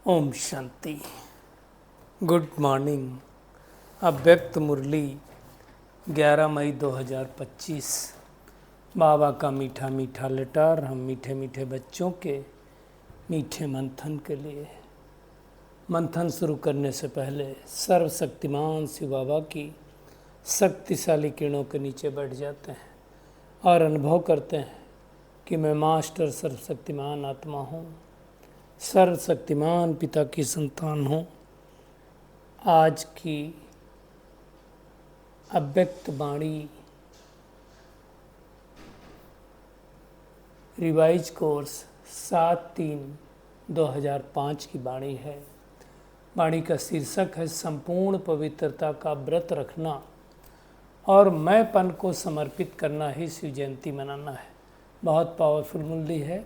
Om Shanti. Good morning. अव्यक्त मुरली 11 मई 2025। बाबा का मीठा मीठा लेटर हम मीठे मीठे बच्चों के मीठे मंथन के लिए। मंथन शुरू करने से पहले सर्वशक्तिमान शिव बाबा की शक्तिशाली किरणों के नीचे बैठ जाते हैं और अनुभव करते हैं कि मैं मास्टर सर्वशक्तिमान आत्मा हूँ, सर्वशक्तिमान पिता की संतान हूँ। आज की अव्यक्त वाणी रिवाइज कोर्स 7/3/2005 की वाणी है। वाणी का शीर्षक है संपूर्ण पवित्रता का व्रत रखना और मैंपन को समर्पित करना ही शिव जयंती मनाना है। बहुत पावरफुल मुरली है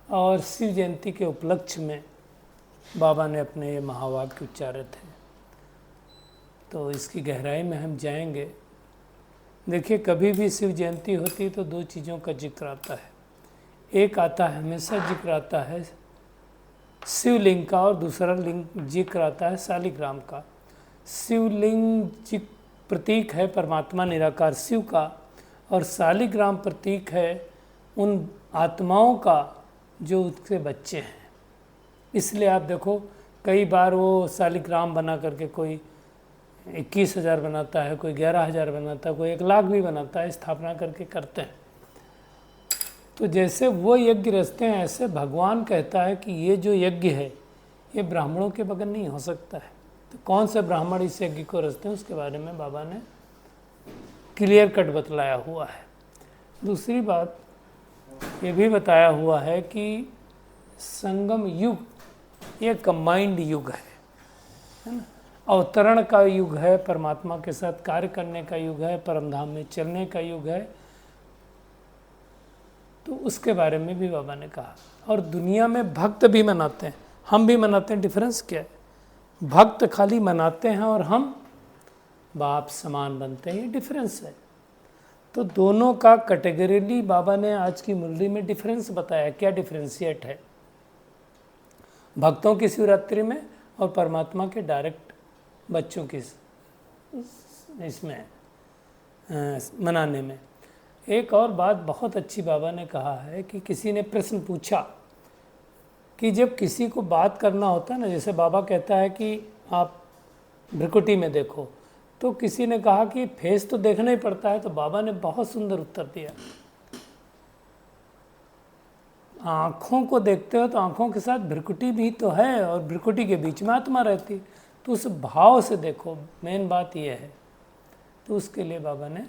और शिव जयंती के उपलक्ष्य में बाबा ने अपने ये महावाक्य उच्चारित हैं। तो इसकी गहराई में हम जाएंगे। देखिए, कभी भी शिव जयंती होती है तो दो चीज़ों का जिक्र आता है। एक आता है, हमेशा जिक्र आता है शिवलिंग का, और दूसरा जिक्र आता है शालिग्राम का। शिवलिंग प्रतीक है परमात्मा निराकार शिव का, और शालिग्राम प्रतीक है उन आत्माओं का जो उसके बच्चे हैं। इसलिए आप देखो, कई बार वो शालिग्राम बना करके कोई 21,000 बनाता है, कोई 11,000 बनाता है, कोई 1,00,000 भी बनाता है, स्थापना करके करते हैं। तो जैसे वो यज्ञ रचते हैं, ऐसे भगवान कहता है कि ये जो यज्ञ है ये ब्राह्मणों के बगैर नहीं हो सकता है। तो कौन से ब्राह्मण इस यज्ञ को रचते हैं, उसके बारे में बाबा ने क्लियर कट बतलाया हुआ है। दूसरी बात ये भी बताया हुआ है कि संगम युग ये कंबाइंड युग है ना। अवतरण का युग है, परमात्मा के साथ कार्य करने का युग है, परमधाम में चलने का युग है। तो उसके बारे में भी बाबा ने कहा। और दुनिया में भक्त भी मनाते हैं, हम भी मनाते हैं। डिफरेंस क्या है? भक्त खाली मनाते हैं और हम बाप समान बनते हैं, ये डिफरेंस है। तो दोनों का कैटेगरीली बाबा ने आज की मुरली में डिफरेंस बताया। क्या डिफरेंशिएट है भक्तों की शिवरात्रि में और परमात्मा के डायरेक्ट बच्चों की इसमें मनाने में। एक और बात बहुत अच्छी बाबा ने कहा है कि किसी ने प्रश्न पूछा कि जब किसी को बात करना होता है ना, जैसे बाबा कहता है कि आप भ्रिकुटी में देखो, तो किसी ने कहा कि फेस तो देखना ही पड़ता है। तो बाबा ने बहुत सुंदर उत्तर दिया, आँखों को देखते हो तो आँखों के साथ भ्रिकुटी भी तो है, और भ्रिकुटी के बीच में आत्मा रहती, तो उस भाव से देखो, मेन बात यह है। तो उसके लिए बाबा ने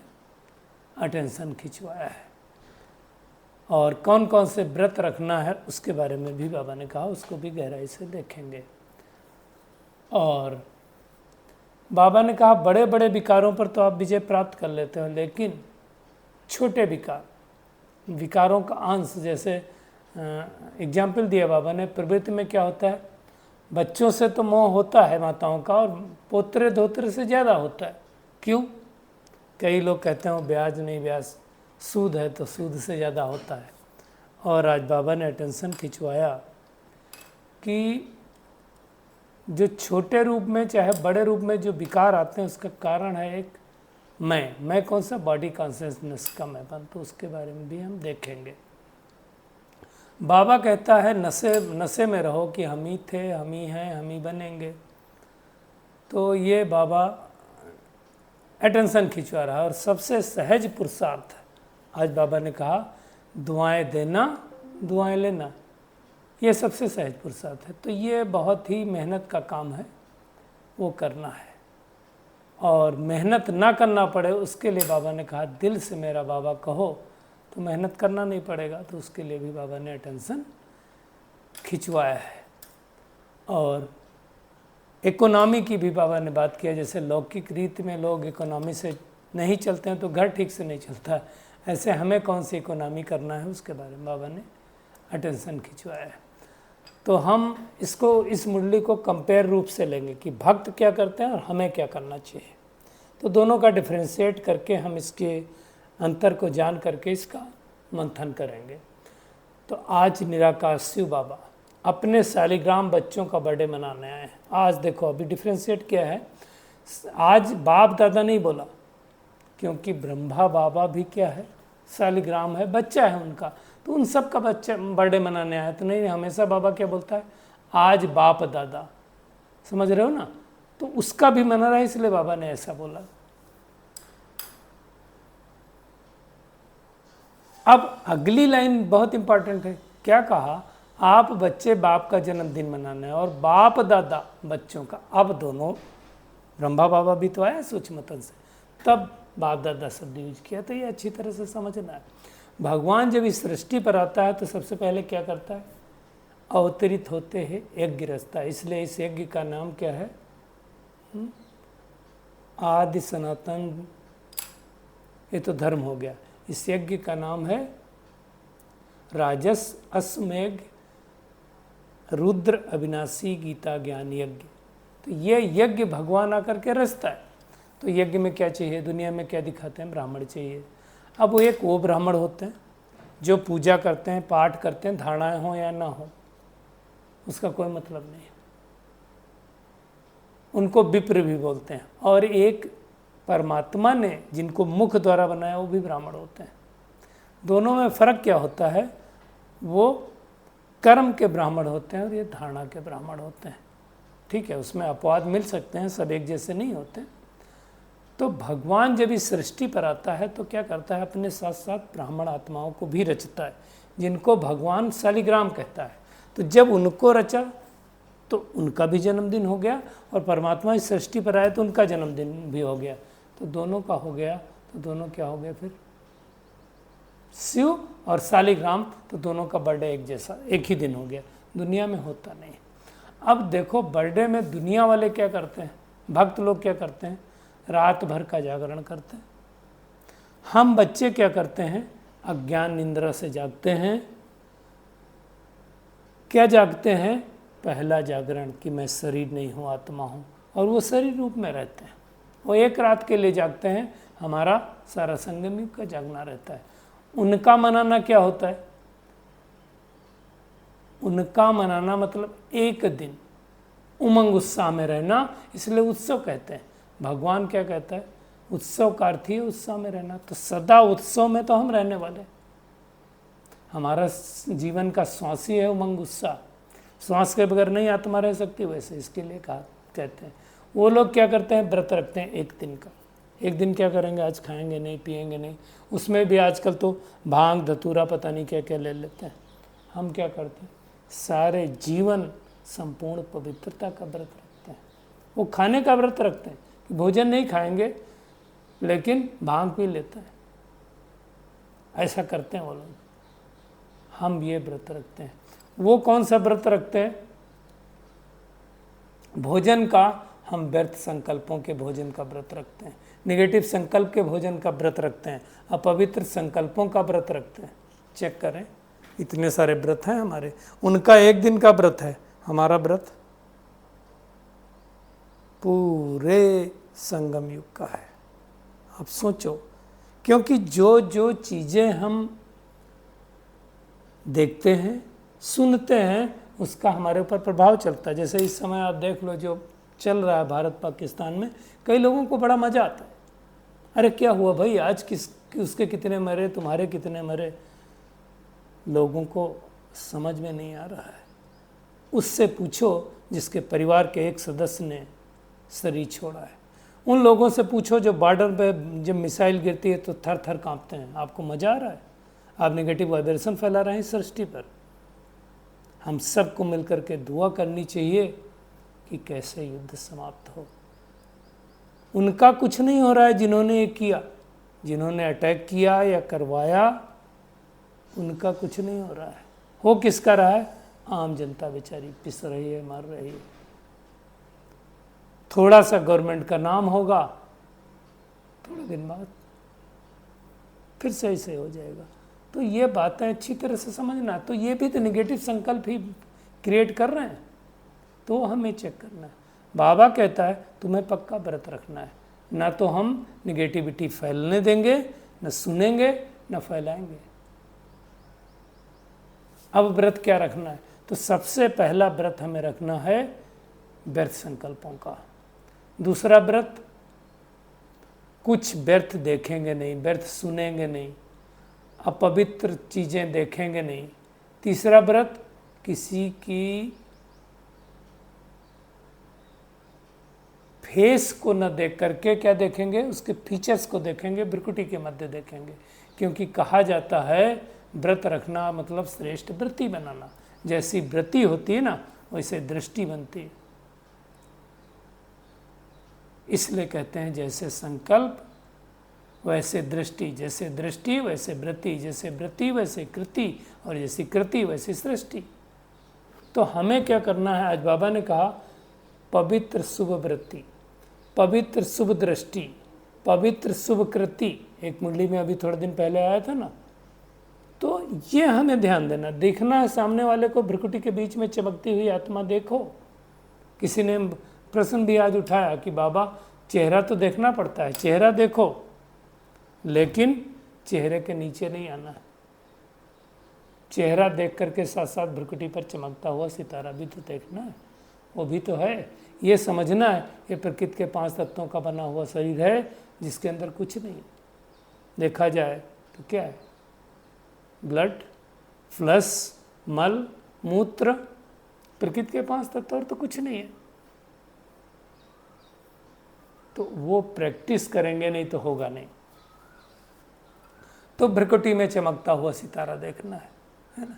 अटेंशन खिंचवाया है। और कौन कौन से व्रत रखना है उसके बारे में भी बाबा ने कहा, उसको भी गहराई से देखेंगे। और बाबा ने कहा बड़े बड़े विकारों पर तो आप विजय प्राप्त कर लेते हो, लेकिन छोटे विकारों का अंश, जैसे एग्जाम्पल दिया बाबा ने, प्रवृत्ति में क्या होता है, बच्चों से तो मोह होता है माताओं का, और पोतरे धोतरे से ज़्यादा होता है। क्यों? कई लोग कहते हैं ब्याज नहीं, ब्याज सूद है, तो सूद से ज़्यादा होता है। और आज बाबा ने अटेंशन खिंचवाया कि जो छोटे रूप में चाहे बड़े रूप में जो विकार आते हैं, उसका कारण है एक मैं कौन सा, बॉडी कॉन्शियसनेस का मैंपन। तो उसके बारे में भी हम देखेंगे। बाबा कहता है नशे में रहो कि हम ही थे, हम ही हैं, हम ही बनेंगे। तो ये बाबा अटेंशन खिंचवा रहा है। और सबसे सहज पुरुषार्थ, आज बाबा ने कहा दुआएं देना, दुआएं लेना, ये सबसे सहज पुरुषार्थ है। तो ये बहुत ही मेहनत का काम है, वो करना है। और मेहनत ना करना पड़े उसके लिए बाबा ने कहा दिल से मेरा बाबा कहो, तो मेहनत करना नहीं पड़ेगा। तो उसके लिए भी बाबा ने अटेंशन खिंचवाया है। और इकोनॉमी की भी बाबा ने बात किया। जैसे लौकिक रीति में लोग इकोनॉमी से नहीं चलते हैं तो घर ठीक से नहीं चलता, ऐसे हमें कौन सी इकोनॉमी करना है उसके बारे में बाबा ने अटेंशन खिंचवाया है। तो हम इसको, इस मुरली को कंपेयर रूप से लेंगे कि भक्त क्या करते हैं और हमें क्या करना चाहिए। तो दोनों का डिफ्रेंशिएट करके हम इसके अंतर को जान करके इसका मंथन करेंगे। तो आज निराकार शिव बाबा अपने शालिग्राम बच्चों का बर्थडे मनाने आए हैं। आज देखो अभी डिफ्रेंशिएट क्या है, आज बाप दादा नहीं बोला, क्योंकि ब्रह्मा बाबा भी क्या है, शालिग्राम है, बच्चा है उनका, तो उन सब का बच्चा बर्थडे मनाने आया। तो नहीं, हमेशा बाबा क्या बोलता है, आज बाप दादा, समझ रहे हो ना, तो उसका भी मना रहा है, इसलिए बाबा ने ऐसा बोला। अब अगली लाइन बहुत इंपॉर्टेंट है, क्या कहा, आप बच्चे बाप का जन्मदिन मनाना है और बाप दादा बच्चों का। अब दोनों ब्रह्मा बाबा भी तो आया सूक्ष्मतन से, तब बाप दादा शब्द यूज किया। तो ये अच्छी तरह से समझना है। भगवान जब इस सृष्टि पर आता है तो सबसे पहले क्या करता है, अवतरित होते हैं यज्ञ रचता है। इसलिए इस यज्ञ का नाम क्या है, आदि सनातन, ये तो धर्म हो गया। इस यज्ञ का नाम है राजस अश्वमेघ रुद्र अविनाशी गीता ज्ञान यज्ञ। तो ये यज्ञ भगवान आकर के रचता है। तो यज्ञ में क्या चाहिए, दुनिया में क्या दिखाते हैं, ब्राह्मण चाहिए। अब वो ब्राह्मण होते हैं जो पूजा करते हैं, पाठ करते हैं, धारणाएं हो या ना हो उसका कोई मतलब नहीं है, उनको विप्र भी बोलते हैं। और एक परमात्मा ने जिनको मुख द्वारा बनाया वो भी ब्राह्मण होते हैं। दोनों में फर्क क्या होता है, वो कर्म के ब्राह्मण होते हैं और ये धारणा के ब्राह्मण होते हैं। ठीक है, उसमें अपवाद मिल सकते हैं, सब एक जैसे नहीं होते। तो भगवान जब इस सृष्टि पर आता है तो क्या करता है, अपने साथ साथ ब्राह्मण आत्माओं को भी रचता है, जिनको भगवान शालिग्राम कहता है। तो जब उनको रचा तो उनका भी जन्मदिन हो गया, और परमात्मा इस सृष्टि पर आए तो उनका जन्मदिन भी हो गया। तो दोनों का हो गया, तो दोनों क्या हो गए फिर, शिव और शालिग्राम, तो दोनों का बर्थडे एक जैसा, एक ही दिन हो गया। दुनिया में होता नहीं। अब देखो बर्थडे में दुनिया वाले क्या करते हैं, भक्त लोग क्या करते हैं, रात भर का जागरण करते हैं। हम बच्चे क्या करते हैं, अज्ञान निंद्रा से जागते हैं। क्या जागते हैं, पहला जागरण कि मैं शरीर नहीं हूँ, आत्मा हूँ, और वो शरीर रूप में रहते हैं। वो एक रात के लिए जागते हैं, हमारा सारा संगम युग का जागना रहता है। उनका मनाना क्या होता है, उनका मनाना मतलब एक दिन उमंग उत्साह में रहना, इसलिए उत्सव कहते हैं। भगवान क्या कहता है, उत्सव का अर्थ ही उत्साह में रहना। तो सदा उत्सव में तो हम रहने वाले, हमारा जीवन का श्वास ही है उमंग उत्साह। श्वास के बगैर नहीं आत्मा रह सकती, वैसे इसके लिए कहा कहते हैं। वो लोग क्या करते हैं, व्रत रखते हैं एक दिन का। एक दिन क्या करेंगे, आज खाएंगे नहीं, पिएंगे नहीं। उसमें भी आजकल तो भांग धतूरा पता नहीं क्या क्या ले लेते हैं। हम क्या करते हैं, सारे जीवन संपूर्ण पवित्रता का व्रत रखते हैं। वो खाने का व्रत रखते हैं कि भोजन नहीं खाएंगे, लेकिन भांग पी लेते हैं, ऐसा करते हैं वो लोग। हम ये व्रत रखते हैं। वो कौन सा व्रत रखते हैं, भोजन का, हम व्यर्थ संकल्पों के भोजन का व्रत रखते हैं, नेगेटिव संकल्प के भोजन का व्रत रखते हैं, अपवित्र संकल्पों का व्रत रखते हैं। चेक करें, इतने सारे व्रत हैं हमारे। उनका एक दिन का व्रत है, हमारा व्रत पूरे संगम युग का है। अब सोचो, क्योंकि जो जो चीज़ें हम देखते हैं, सुनते हैं, उसका हमारे ऊपर प्रभाव चलता है। जैसे इस समय आप देख लो जो चल रहा है भारत पाकिस्तान में, कई लोगों को बड़ा मज़ा आता है। अरे क्या हुआ भाई, आज उसके कितने मरे, तुम्हारे कितने मरे, लोगों को समझ में नहीं आ रहा है। उससे पूछो जिसके परिवार के एक सदस्य ने शरीर छोड़ा है। उन लोगों से पूछो जो बॉर्डर पे जब मिसाइल गिरती है तो थर थर कांपते हैं। आपको मज़ा आ रहा है, आप नेगेटिव वाइब्रेशन फैला रहे हैं इस सृष्टि पर। हम सबको मिलकर के दुआ करनी चाहिए कि कैसे युद्ध समाप्त हो। उनका कुछ नहीं हो रहा है, जिन्होंने ये किया, जिन्होंने अटैक किया या करवाया, उनका कुछ नहीं हो रहा है। हो किसका रहा है, आम जनता बेचारी पिस रही है, मर रही है। थोड़ा सा गवर्नमेंट का नाम होगा, थोड़े दिन बाद फिर से ऐसे हो जाएगा। तो ये बातें अच्छी तरह से समझना। तो ये भी तो नेगेटिव संकल्प ही क्रिएट कर रहे हैं, तो हमें चेक करना है। बाबा कहता है तुम्हें पक्का व्रत रखना है, ना तो हम निगेटिविटी फैलने देंगे, न सुनेंगे, न फैलाएंगे। अब व्रत क्या रखना है, तो सबसे पहला व्रत हमें रखना है व्यर्थ संकल्पों का। दूसरा व्रत, कुछ व्यर्थ देखेंगे नहीं, व्यर्थ सुनेंगे नहीं, अपवित्र चीज़ें देखेंगे नहीं। तीसरा व्रत, किसी की फेस को न देख करके क्या देखेंगे, उसके फीचर्स को देखेंगे, भ्रुकुटी के मध्य देखेंगे। क्योंकि कहा जाता है व्रत रखना मतलब श्रेष्ठ व्रती बनाना। जैसी व्रती होती है ना, वैसे दृष्टि बनती है। इसलिए कहते हैं जैसे संकल्प वैसे दृष्टि, जैसे दृष्टि वैसे व्रति, जैसे व्रति वैसे कृति, और जैसी कृति वैसी सृष्टि। तो हमें क्या करना है, आज बाबा ने कहा पवित्र शुभ वृत्ति, पवित्र शुभ दृष्टि, पवित्र शुभ कृति। एक मुरली में अभी थोड़े दिन पहले आया था ना, तो ये हमें ध्यान देना। देखना है सामने वाले को, भ्रुकुटी के बीच में चमकती हुई आत्मा देखो। किसी ने प्रश्न भी आज उठाया कि बाबा चेहरा तो देखना पड़ता है, चेहरा देखो, लेकिन चेहरे के नीचे नहीं आना है। चेहरा देख करके साथ साथ भ्रुकुटी पर चमकता हुआ सितारा भी तो देखना है, वो भी तो है। ये समझना है ये प्रकृति के 5 तत्वों का बना हुआ शरीर है, जिसके अंदर कुछ नहीं है। देखा जाए तो क्या है, ब्लड, फ्लश, मल, मूत्र, प्रकृति के 5 तत्व, और तो कुछ नहीं है। तो वो प्रैक्टिस करेंगे नहीं तो होगा नहीं। तो भ्रुकुटी में चमकता हुआ सितारा देखना है ना।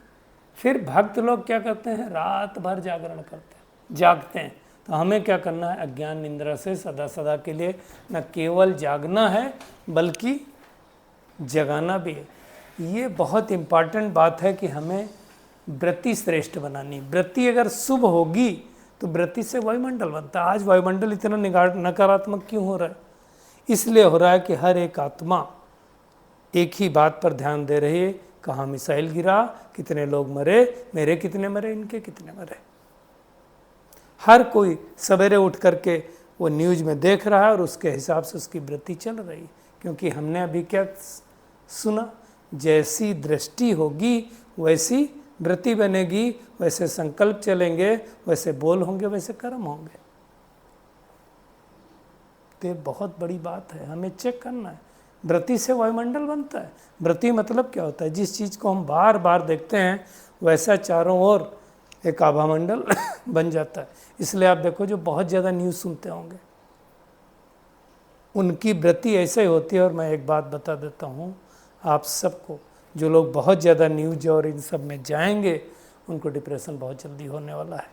फिर भक्त लोग क्या करते हैं, रात भर जागरण करते हैं, जागते हैं। तो हमें क्या करना है, अज्ञान निंद्रा से सदा सदा के लिए न केवल जागना है बल्कि जगाना भी है। ये बहुत इम्पॉर्टेंट बात है कि हमें व्रति श्रेष्ठ बनानी। व्रति अगर शुभ होगी तो व्रति से वायुमंडल बनता है। आज वायुमंडल इतना नकारात्मक क्यों हो रहा है? इसलिए हो रहा है कि हर एक आत्मा एक ही बात पर ध्यान दे रही है, कहाँ मिसाइल गिरा, कितने लोग मरे, मेरे कितने मरे, इनके कितने मरे। हर कोई सवेरे उठ करके वो न्यूज़ में देख रहा है और उसके हिसाब से उसकी वृत्ति चल रही है। क्योंकि हमने अभी क्या सुना, जैसी दृष्टि होगी वैसी वृत्ति बनेगी, वैसे संकल्प चलेंगे, वैसे बोल होंगे, वैसे कर्म होंगे। तो ये बहुत बड़ी बात है, हमें चेक करना है। वृत्ति से वायुमंडल बनता है। वृत्ति मतलब क्या होता है, जिस चीज़ को हम बार बार देखते हैं वैसा चारों ओर एक आभामंडल बन जाता है। इसलिए आप देखो जो बहुत ज़्यादा न्यूज़ सुनते होंगे उनकी वृत्ति ऐसे ही होती है। और मैं एक बात बता देता हूँ आप सबको, जो लोग बहुत ज़्यादा न्यूज और इन सब में जाएंगे उनको डिप्रेशन बहुत जल्दी होने वाला है।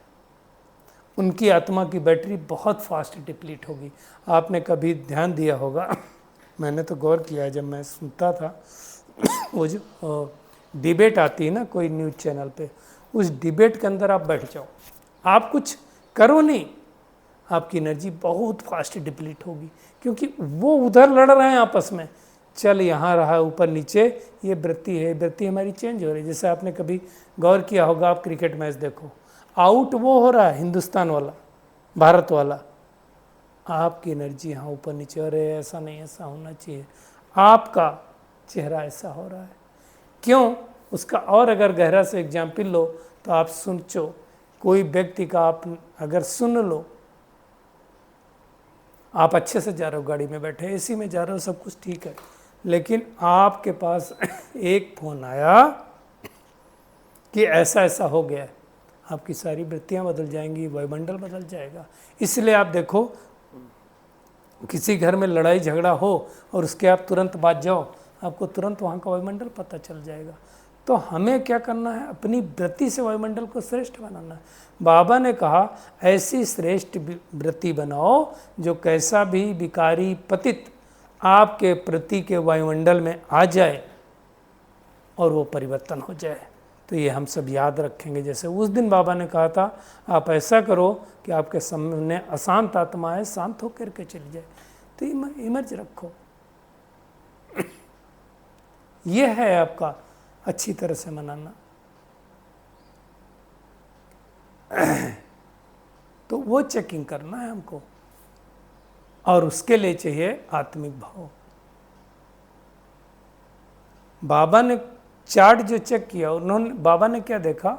उनकी आत्मा की बैटरी बहुत फास्ट डिप्लीट होगी। आपने कभी ध्यान दिया होगा, मैंने तो गौर किया जब मैं सुनता था, वो जो डिबेट आती है ना कोई न्यूज़ चैनल पे, उस डिबेट के अंदर आप बैठ जाओ, आप कुछ करो नहीं, आपकी एनर्जी बहुत फास्ट डिप्लीट होगी। क्योंकि वो उधर लड़ रहे हैं आपस में, चल यहाँ रहा ऊपर नीचे, ये वृत्ति है, वृत्ति हमारी चेंज हो रही है। जैसे आपने कभी गौर किया होगा, आप क्रिकेट मैच देखो, आउट वो हो रहा है हिंदुस्तान वाला, भारत वाला, आपकी एनर्जी यहाँ ऊपर नीचे, अरे ऐसा नहीं, ऐसा होना चाहिए, आपका चेहरा ऐसा हो रहा है। क्यों? उसका और अगर गहरा से एग्जाम्पल लो तो आप सोचो, कोई व्यक्ति का आप अगर सुन लो, आप अच्छे से जा रहे हो, गाड़ी में बैठे, एसी में जा रहे हो, सब कुछ ठीक है, लेकिन आपके पास एक फोन आया कि ऐसा ऐसा हो गया है, आपकी सारी वृत्तियां बदल जाएंगी, वायुमंडल बदल जाएगा। इसलिए आप देखो, किसी घर में लड़ाई झगड़ा हो और उसके आप तुरंत बात जाओ, आपको तुरंत वहाँ का वायुमंडल पता चल जाएगा। तो हमें क्या करना है, अपनी वृत्ति से वायुमंडल को श्रेष्ठ बनाना है। बाबा ने कहा ऐसी श्रेष्ठ वृत्ति बनाओ जो कैसा भी विकारी पतित आपके प्रति के वायुमंडल में आ जाए और वो परिवर्तन हो जाए। तो ये हम सब याद रखेंगे। जैसे उस दिन बाबा ने कहा था, आप ऐसा करो कि आपके सामने अशांत आत्मा है, शांत होकर के चली जाए। तो इमर्ज रखो, ये है आपका अच्छी तरह से मनाना। तो वो चेकिंग करना है हमको, और उसके लिए चाहिए आत्मिक भाव। बाबा ने चार्ट जो चेक किया, उन्होंने, बाबा ने क्या देखा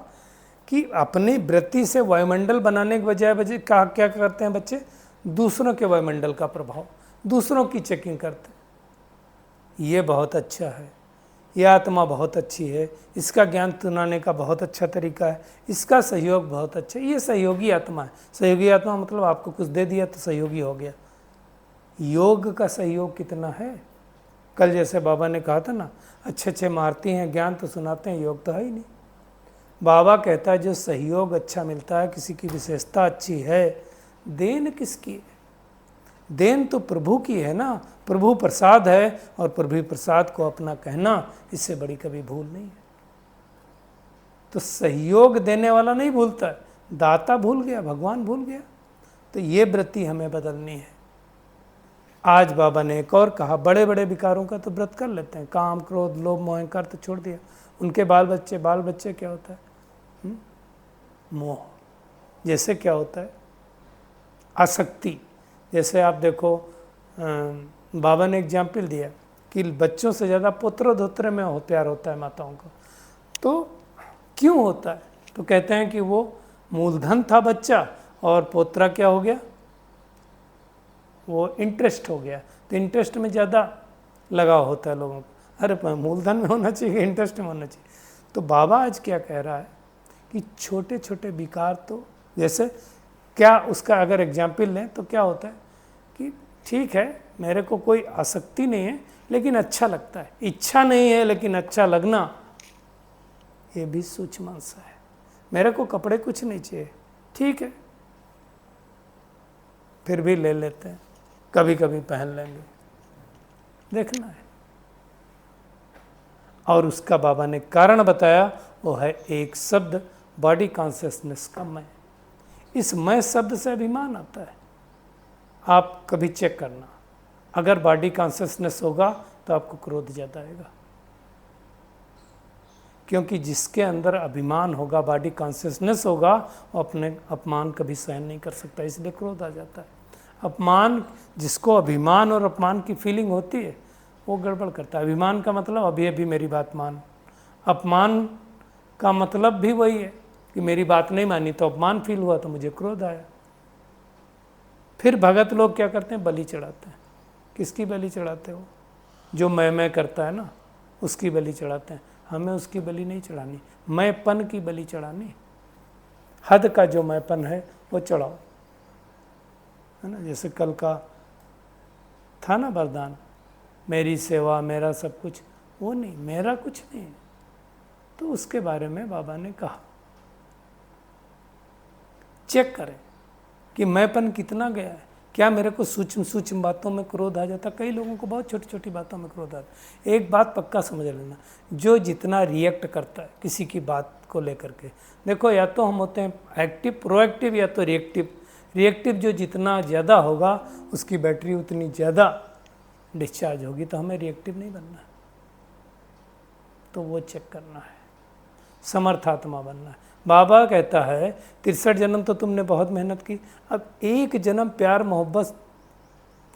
कि अपनी वृत्ति से वायुमंडल बनाने के बजाय क्या करते हैं बच्चे, दूसरों के वायुमंडल का प्रभाव, दूसरों की चेकिंग करते हैं। ये बहुत अच्छा है, यह आत्मा बहुत अच्छी है, इसका ज्ञान सुनाने का बहुत अच्छा तरीका है, इसका सहयोग बहुत अच्छा है, ये सहयोगी आत्मा है। सहयोगी आत्मा मतलब आपको कुछ दे दिया तो सहयोगी हो गया। योग का सहयोग कितना है। कल जैसे बाबा ने कहा था ना, अच्छे अच्छे मारती हैं, ज्ञान तो सुनाते हैं, योग तो है ही नहीं। बाबा कहता है जो सहयोग अच्छा मिलता है, किसी की विशेषता अच्छी है, देन किसकी है? देन तो प्रभु की है ना, प्रभु प्रसाद है, और प्रभु प्रसाद को अपना कहना इससे बड़ी कभी भूल नहीं है। तो सहयोग देने वाला नहीं भूलता है, दाता भूल गया, भगवान भूल गया। तो ये वृत्ति हमें बदलनी है। आज बाबा ने एक और कहा, बड़े बड़े विकारों का तो व्रत कर लेते हैं, काम क्रोध लोभ मोह अहंकार तो छोड़ दिया, उनके बाल बच्चे क्या होता है? मोह। जैसे क्या होता है? आसक्ति। जैसे आप देखो, बाबा ने एग्जाम्पल दिया कि बच्चों से ज़्यादा पुत्र धोत्र में प्यार होता है माताओं को। तो क्यों होता है? तो कहते हैं कि वो मूलधन था बच्चा, और पोत्रा क्या हो गया, वो इंटरेस्ट हो गया। तो इंटरेस्ट में ज़्यादा लगाव होता है लोगों को। अरे मूलधन में होना चाहिए, इंटरेस्ट में होना चाहिए। तो बाबा आज क्या कह रहा है कि छोटे छोटे विकार, तो जैसे क्या, उसका अगर एग्जाम्पल लें तो क्या होता है कि ठीक है, मेरे को कोई आसक्ति नहीं है लेकिन अच्छा लगता है, इच्छा नहीं है लेकिन अच्छा लगना, ये भी सूक्ष्म अंश है। मेरे को कपड़े कुछ नहीं चाहिए, ठीक है, फिर भी ले लेते हैं, कभी कभी पहन लेंगे, देखना है। और उसका बाबा ने कारण बताया, वो है एक शब्द, बॉडी कॉन्शियसनेस का मैं। इस मैं शब्द से अभिमान आता है। आप कभी चेक करना, अगर बॉडी कॉन्शियसनेस होगा तो आपको क्रोध ज़्यादा आएगा, क्योंकि जिसके अंदर अभिमान होगा, बॉडी कॉन्शियसनेस होगा, वो अपने अपमान कभी सहन नहीं कर सकता, इसलिए क्रोध आ जाता है। अपमान, जिसको अभिमान और अपमान की फीलिंग होती है, वो गड़बड़ करता है। अभिमान का मतलब अभी अभी मेरी बात मान, अपमान का मतलब भी वही है कि मेरी बात नहीं मानी तो अपमान फील हुआ तो मुझे क्रोध आया। फिर भगत लोग क्या करते हैं, बलि चढ़ाते हैं। किसकी बलि चढ़ाते हो? जो मैं करता है ना, उसकी बलि चढ़ाते हैं। हमें उसकी बलि नहीं चढ़ानी, मैंपन की बलि चढ़ानी। हद का जो मैंपन है वो चढ़ाओ, है ना। जैसे कल का था ना वरदान, मेरी सेवा मेरा सब कुछ, वो नहीं, मेरा कुछ नहीं। तो उसके बारे में बाबा ने कहा, चेक करें कि मैंपन कितना गया है। क्या मेरे को सूक्ष्म बातों में क्रोध आ जाता? कई लोगों को बहुत छोटी छोटी बातों में क्रोध आता है। एक बात पक्का समझ लेना, जो जितना रिएक्ट करता है किसी की बात को लेकर के, देखो या तो हम होते हैं एक्टिव प्रोएक्टिव या तो रिएक्टिव। रिएक्टिव जो जितना ज़्यादा होगा उसकी बैटरी उतनी ज़्यादा डिस्चार्ज होगी, तो हमें रिएक्टिव नहीं बनना है। तो वो चेक करना है, समर्थात्मा बनना है। बाबा कहता है 63 जन्म तो तुमने बहुत मेहनत की, अब एक जन्म प्यार मोहब्बत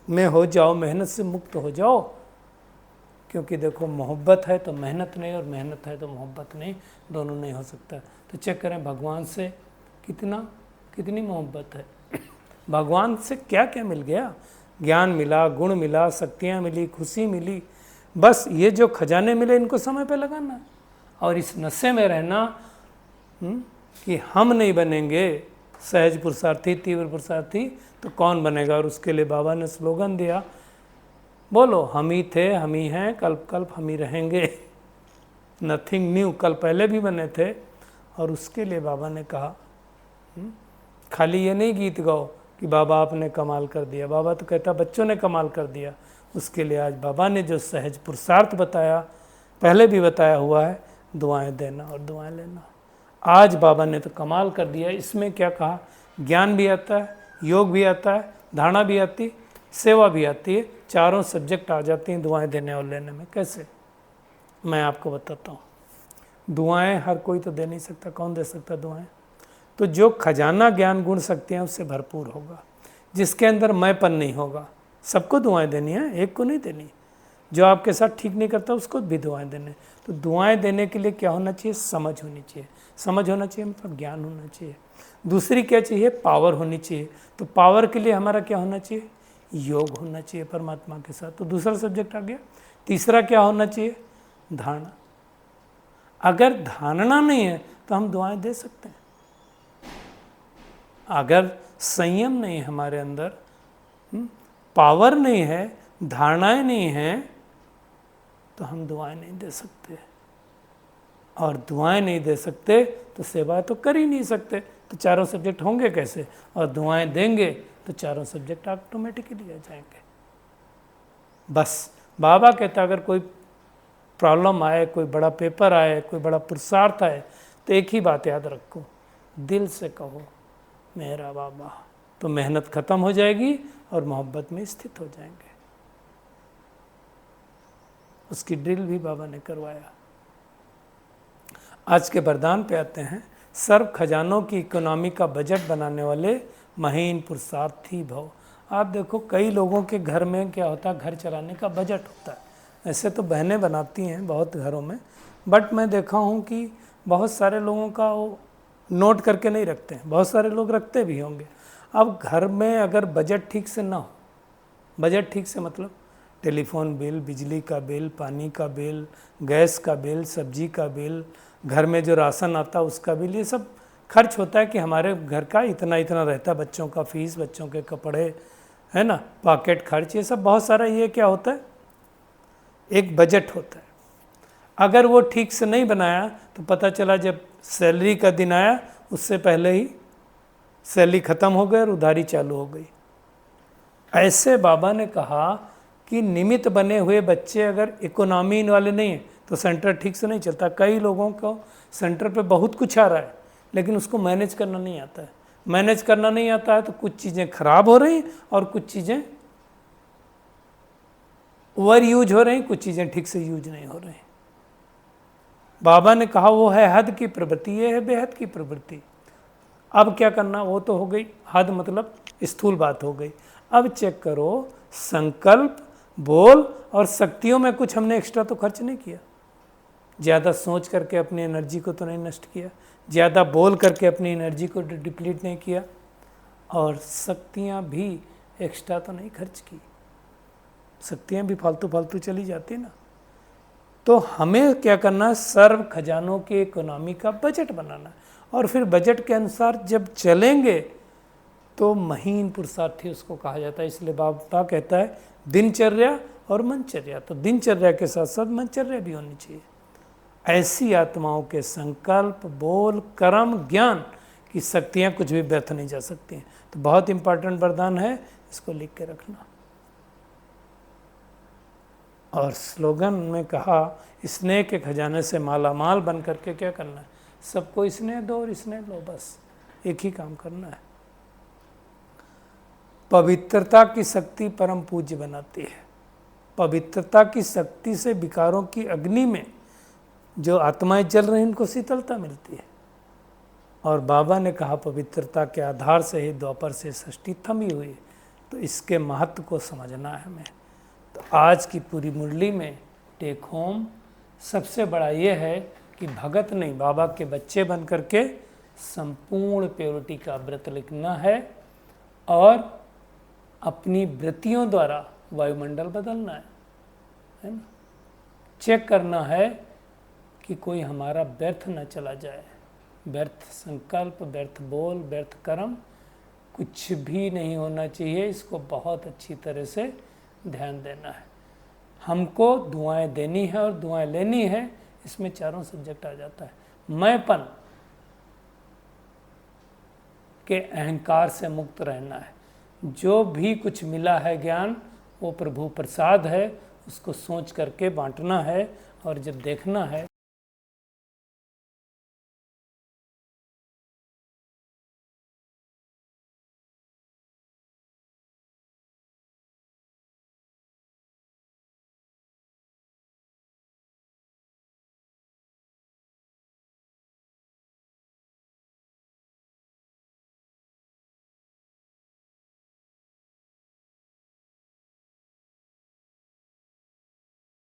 में हो जाओ, मेहनत से मुक्त हो जाओ। क्योंकि देखो, मोहब्बत है तो मेहनत नहीं, और मेहनत है तो मोहब्बत नहीं, दोनों नहीं हो सकता। तो चेक करें भगवान से कितनी मोहब्बत है। भगवान से क्या क्या मिल गया? ज्ञान मिला, गुण मिला, शक्तियाँ मिली, खुशी मिली। बस ये जो खजाने मिले इनको समय पे लगाना, और इस नशे में रहना कि हम नहीं बनेंगे सहज पुरुषार्थी, तीव्र पुरुषार्थी, तो कौन बनेगा। और उसके लिए बाबा ने स्लोगन दिया, बोलो, हम ही थे, हम ही हैं, कल्प कल्प हम ही रहेंगे। नथिंग न्यू, कल पहले भी बने थे। और उसके लिए बाबा ने कहा, खाली ये नहीं गीत गाओ कि बाबा आपने कमाल कर दिया। बाबा तो कहता बच्चों ने कमाल कर दिया। उसके लिए आज बाबा ने जो सहज पुरुषार्थ बताया, पहले भी बताया हुआ है, दुआएं देना और दुआएं लेना। आज बाबा ने तो कमाल कर दिया। इसमें क्या कहा, ज्ञान भी आता है, योग भी आता है, धारणा भी आती, सेवा भी आती है, चारों सब्जेक्ट आ जाती हैं दुआएं देने और लेने में। कैसे, मैं आपको बताता हूँ। दुआएं हर कोई तो दे नहीं सकता, कौन दे सकता दुआएं? तो जो खजाना ज्ञान गुण शक्ति है उससे भरपूर होगा, जिसके अंदर मैंपन नहीं होगा। सबको दुआएं देनी है, एक को नहीं देनी। जो आपके साथ ठीक नहीं करता उसको भी दुआएं देने। तो दुआएं देने के लिए क्या होना चाहिए? समझ होनी चाहिए। समझ होना चाहिए मतलब ज्ञान होना चाहिए। दूसरी क्या चाहिए? पावर होनी चाहिए। तो पावर के लिए हमारा क्या होना चाहिए? योग होना चाहिए परमात्मा के साथ। तो दूसरा सब्जेक्ट आ गया। तीसरा क्या होना चाहिए? धारणा। अगर धारणा नहीं है तो हम दुआएं दे सकते हैं। अगर संयम नहीं है हमारे अंदर, पावर नहीं है, धारणाएं नहीं हैं, तो हम दुआएं नहीं दे सकते। और दुआएं नहीं दे सकते तो सेवा तो कर ही नहीं सकते। तो चारों सब्जेक्ट होंगे कैसे? और दुआएं देंगे तो चारों सब्जेक्ट ऑटोमेटिकली आ जाएंगे। बस बाबा कहता अगर कोई प्रॉब्लम आए, कोई बड़ा पेपर आए, कोई बड़ा पुरुषार्थ आए, तो एक ही बात याद रखो, दिल से कहो मेरा बाबा, तो मेहनत खत्म हो जाएगी और मोहब्बत में स्थित हो जाएंगे। उसकी ड्रिल भी बाबा ने करवाया। आज के वरदान पे आते हैं। सर्व खजानों की इकोनॉमी का बजट बनाने वाले महीन पुरुषार्थी भव। आप देखो कई लोगों के घर में क्या होता है, घर चलाने का बजट होता है। ऐसे तो बहनें बनाती हैं बहुत घरों में, बट मैं देखा हूँ कि बहुत सारे लोगों का वो नोट करके नहीं रखते हैं, बहुत सारे लोग रखते भी होंगे। अब घर में अगर बजट ठीक से ना हो, बजट ठीक से मतलब टेलीफोन बिल, बिजली का बिल, पानी का बिल, गैस का बिल, सब्जी का बिल, घर में जो राशन आता है उसका बिल, ये सब खर्च होता है कि हमारे घर का इतना इतना रहता है, बच्चों का फीस, बच्चों के कपड़े, है ना, पॉकेट खर्च, ये सब बहुत सारा, ये क्या होता है, एक बजट होता है। अगर वो ठीक से नहीं बनाया तो पता चला जब सैलरी का दिन आया उससे पहले ही सैलरी ख़त्म हो गई और उधारी चालू हो गई। ऐसे बाबा ने कहा कि निमित्त बने हुए बच्चे अगर इकोनॉमी वाले नहीं हैं तो सेंटर ठीक से नहीं चलता। कई लोगों को सेंटर पे बहुत कुछ आ रहा है लेकिन उसको मैनेज करना नहीं आता है। मैनेज करना नहीं आता है तो कुछ चीज़ें खराब हो रही और कुछ चीज़ें ओवर यूज हो रही, कुछ चीज़ें ठीक से यूज नहीं हो रही। बाबा ने कहा वो है हद की प्रवृत्ति, ये है बेहद की प्रवृत्ति। अब क्या करना, वो तो हो गई, हद मतलब स्थूल बात हो गई। अब चेक करो, संकल्प, बोल और शक्तियों में कुछ हमने एक्स्ट्रा तो खर्च नहीं किया। ज़्यादा सोच करके अपनी एनर्जी को तो नहीं नष्ट किया, ज़्यादा बोल करके अपनी एनर्जी को डिप्लीट नहीं किया, और शक्तियाँ भी एक्स्ट्रा तो नहीं खर्च की। शक्तियाँ भी फालतू फालतू चली जाती ना। तो हमें क्या करना, सर्व खजानों की इकोनॉमी का बजट बनाना, और फिर बजट के अनुसार जब चलेंगे तो महीन पुरुषार्थी उसको कहा जाता है। इसलिए बाबा कहता है दिनचर्या और मनचर्या, तो दिनचर्या के साथ साथ मनचर्या भी होनी चाहिए। ऐसी आत्माओं के संकल्प, बोल, कर्म, ज्ञान की शक्तियाँ कुछ भी व्यर्थ नहीं जा सकती हैं। तो बहुत इंपॉर्टेंट वरदान है, इसको लिख के रखना। और स्लोगन में कहा, स्नेह के खजाने से माला माल बन करके क्या करना है, सबको स्नेह दो और स्नेह लो, बस एक ही काम करना है। पवित्रता की शक्ति परम पूज्य बनाती है। पवित्रता की शक्ति से विकारों की अग्नि में जो आत्माएं जल रही इनको शीतलता मिलती है। और बाबा ने कहा पवित्रता के आधार से ही द्वापर से सृष्टि थमी हुई। तो इसके महत्व को समझना है हमें। तो आज की पूरी मुरली में टेक होम सबसे बड़ा ये है कि भगत नहीं, बाबा के बच्चे बन करके संपूर्ण प्योरिटी का व्रत लिखना है और अपनी वृत्तियों द्वारा वायुमंडल बदलना है ना। चेक करना है कि कोई हमारा व्यर्थ न चला जाए। व्यर्थ संकल्प, व्यर्थ बोल, व्यर्थ कर्म कुछ भी नहीं होना चाहिए। इसको बहुत अच्छी तरह से ध्यान देना है। हमको दुआएं देनी है और दुआएं लेनी है। इसमें चारों सब्जेक्ट आ जाता है। मैंपन के अहंकार से मुक्त रहना है। जो भी कुछ मिला है ज्ञान वो प्रभु प्रसाद है, उसको सोच करके बांटना है और जब देखना है